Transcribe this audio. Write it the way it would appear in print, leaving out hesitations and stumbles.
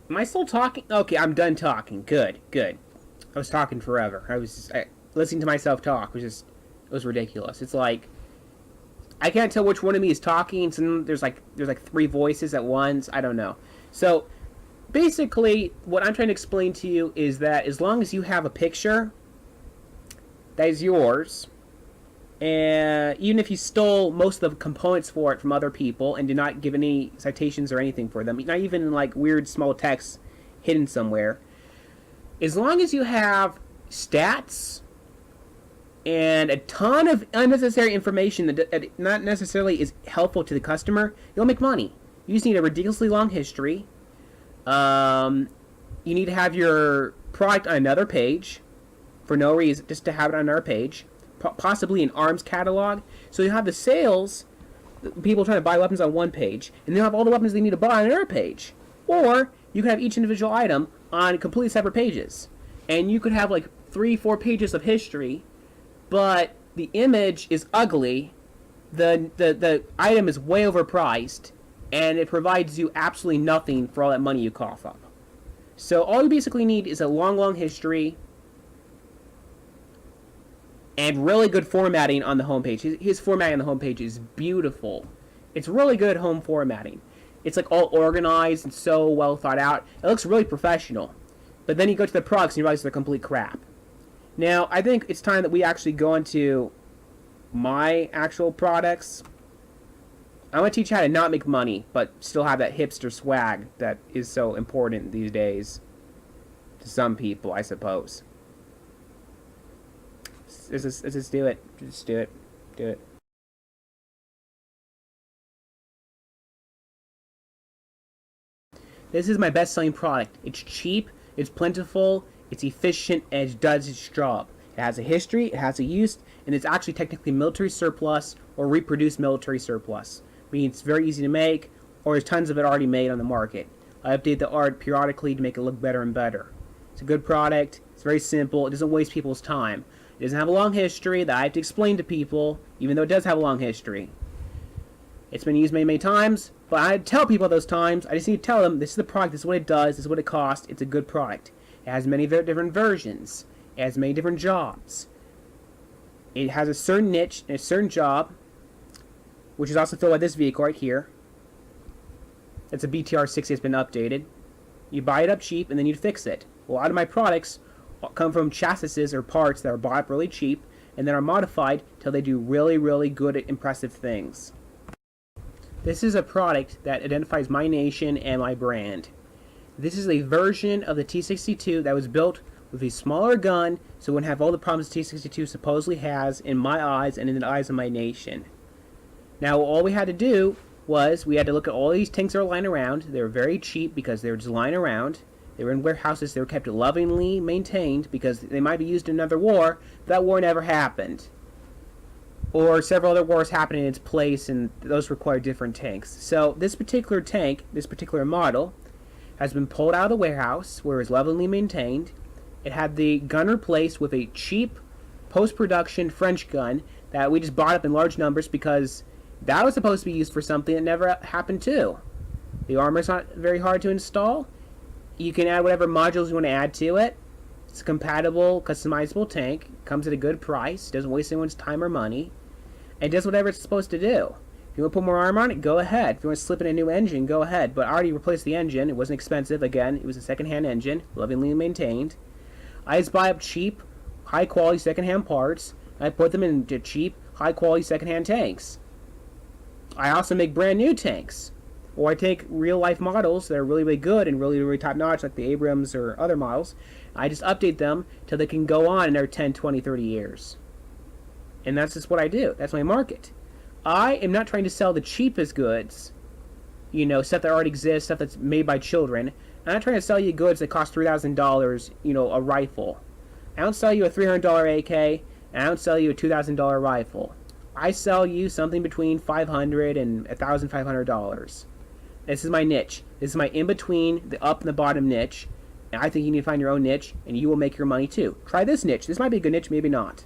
Am I still talking? Okay, I'm done talking. Good, good. I was talking forever. Listening to myself talk was just it was ridiculous. It's like I can't tell which one of me is talking. So there's like three voices at once. I don't know. So basically, what I'm trying to explain to you is that as long as you have a picture that is yours, and even if you stole most of the components for it from other people and did not give any citations or anything for them, not even like weird small text hidden somewhere, as long as you have stats and a ton of unnecessary information that not necessarily is helpful to the customer, you'll make money. You just need a ridiculously long history. You need to have your product on another page for no reason, just to have it on another page, possibly an arms catalog. So you have the sales, people trying to buy weapons on one page, and they'll have all the weapons they need to buy on another page. Or you could have each individual item on completely separate pages, and you could have like 3-4 pages of history, but the image is ugly, the item is way overpriced, and it provides you absolutely nothing for all that money you cough up. So all you basically need is a long history and really good formatting on the homepage. His formatting on the homepage is beautiful. It's really good home formatting. It's like all organized and so well thought out. It looks really professional. But then you go to the products and you realize they're complete crap. Now, I think it's time that we actually go into my actual products. I want to teach you how to not make money, but still have that hipster swag that is so important these days to some people, I suppose. Let's just do it. Just do it. Do it. This is my best-selling product. It's cheap, it's plentiful, it's efficient, and it does its job. It has a history, it has a use, and it's actually technically military surplus or reproduced military surplus. Meaning it's very easy to make, or there's tons of it already made on the market. I update the art periodically to make it look better and better. It's a good product, it's very simple, it doesn't waste people's time. It doesn't have a long history that I have to explain to people, even though it does have a long history. It's been used many times, but I tell people those times, I just need to tell them, this is the product, this is what it does, this is what it costs, it's a good product. It has many different versions, it has many different jobs. It has a certain niche, and a certain job, which is also filled by this vehicle right here. It's a BTR-60 that's been updated. You buy it up cheap, and then you fix it. A lot of my products come from chassis or parts that are bought up really cheap and then are modified till they do really good, impressive things. This is a product that identifies my nation and my brand. This is a version of the T-62 that was built with a smaller gun, so it wouldn't have all the problems the T-62 supposedly has in my eyes and in the eyes of my nation. Now, all we had to do was we had to look at all these tanks that are lying around. They were very cheap because they were just lying around. They were in warehouses. They were kept lovingly maintained because they might be used in another war. That war never happened. Or several other wars happened in its place, and those require different tanks. So this particular tank, this particular model, has been pulled out of the warehouse where it was lovingly maintained. It had the gun replaced with a cheap post-production French gun that we just bought up in large numbers because that was supposed to be used for something that never happened too. The armor's not very hard to install. You can add whatever modules you want to add to it. It's a compatible, customizable tank. Comes at a good price. Doesn't waste anyone's time or money. And does whatever it's supposed to do. If you want to put more armor on it, go ahead. If you want to slip in a new engine, go ahead. But I already replaced the engine. It wasn't expensive. Again, it was a second-hand engine, lovingly maintained. I just buy up cheap, high-quality second-hand parts. I put them into cheap, high-quality second-hand tanks. I also make brand new tanks. Or I take real-life models that are really good and really top-notch, like the Abrams or other models. I just update them till they can go on in their 10, 20, 30 years. And that's just what I do. That's my market. I am not trying to sell the cheapest goods, you know, stuff that already exists, stuff that's made by children. I'm not trying to sell you goods that cost $3,000, you know, a rifle. I don't sell you a $300 AK, and I don't sell you a $2,000 rifle. I sell you something between $500 and $1,500. This is my niche. This is my in-between, the up and the bottom niche. And I think you need to find your own niche, and you will make your money too. Try this niche. This might be a good niche, maybe not.